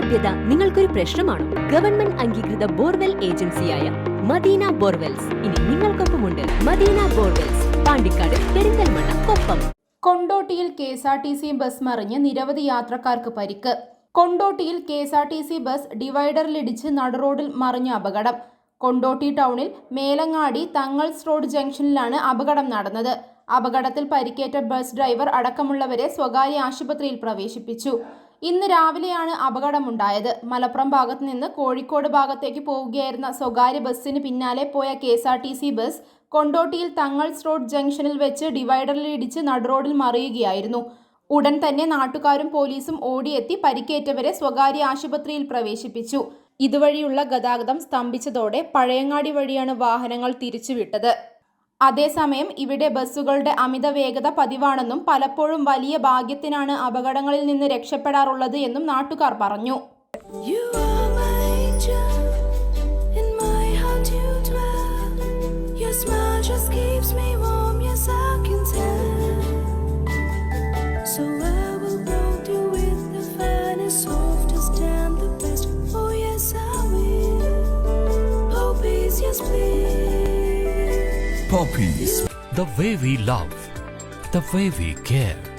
ജലലഭ്യത നിങ്ങൾക്കൊരു പ്രശ്നമാണോ? ഗവൺമെന്റ് അംഗീകൃത ബോർവെൽ ഏജൻസിയായ മദീന ബോർവെൽസ് ഇനി നിങ്ങൾക്കൊപ്പമുണ്ട്. മദീന ബോർവെൽസ്, പാണ്ടിക്കാട്, പെരിന്തൽമണ്ണ, കൊപ്പം. കൊണ്ടോട്ടിയിൽ KSRTC ബസ് മറിഞ്ഞ് നിരവധി യാത്രക്കാർക്ക് പരിക്ക്. കൊണ്ടോട്ടിയിൽ KSRTC ബസ് ഡിവൈഡറിലിടിച്ച് നടുറോഡിൽ മറിഞ്ഞ അപകടം. കൊണ്ടോട്ടി ടൗണിൽ മേലങ്ങാടി തങ്ങൾസ് റോഡ് ജംഗ്ഷനിലാണ് അപകടം നടന്നത്. അപകടത്തിൽ പരിക്കേറ്റ ബസ് ഡ്രൈവർ അടക്കമുള്ളവരെ സ്വകാര്യ ആശുപത്രിയിൽ പ്രവേശിപ്പിച്ചു. ഇന്ന് രാവിലെയാണ് അപകടമുണ്ടായത്. മലപ്പുറം ഭാഗത്ത് നിന്ന് കോഴിക്കോട് ഭാഗത്തേക്ക് പോവുകയായിരുന്ന സ്വകാര്യ ബസ്സിന് പിന്നാലെ പോയ KSRTC ബസ് കൊണ്ടോട്ടിയിൽ തങ്ങൾസ് റോഡ് ജംഗ്ഷനിൽ വെച്ച് ഡിവൈഡറിൽ ഇടിച്ച് നടുറോഡിൽ മറിയുകയായിരുന്നു. ഉടൻ തന്നെ നാട്ടുകാരും പോലീസും ഓടിയെത്തി പരിക്കേറ്റവരെ സ്വകാര്യ ആശുപത്രിയിൽ പ്രവേശിപ്പിച്ചു. ഇതുവഴിയുള്ള ഗതാഗതം സ്തംഭിച്ചതോടെ പഴയങ്ങാടി വഴിയാണ് വാഹനങ്ങൾ തിരിച്ചുവിട്ടത്. അതേസമയം ഇവിടെ ബസ്സുകളുടെ അമിത വേഗത പതിവാണെന്നും പലപ്പോഴും വലിയ ഭാഗ്യത്തിനാണ് അപകടങ്ങളിൽ നിന്ന് രക്ഷപ്പെടാറുള്ളത് എന്നും നാട്ടുകാർ പറഞ്ഞു. Poppies, the way we love, the way we care.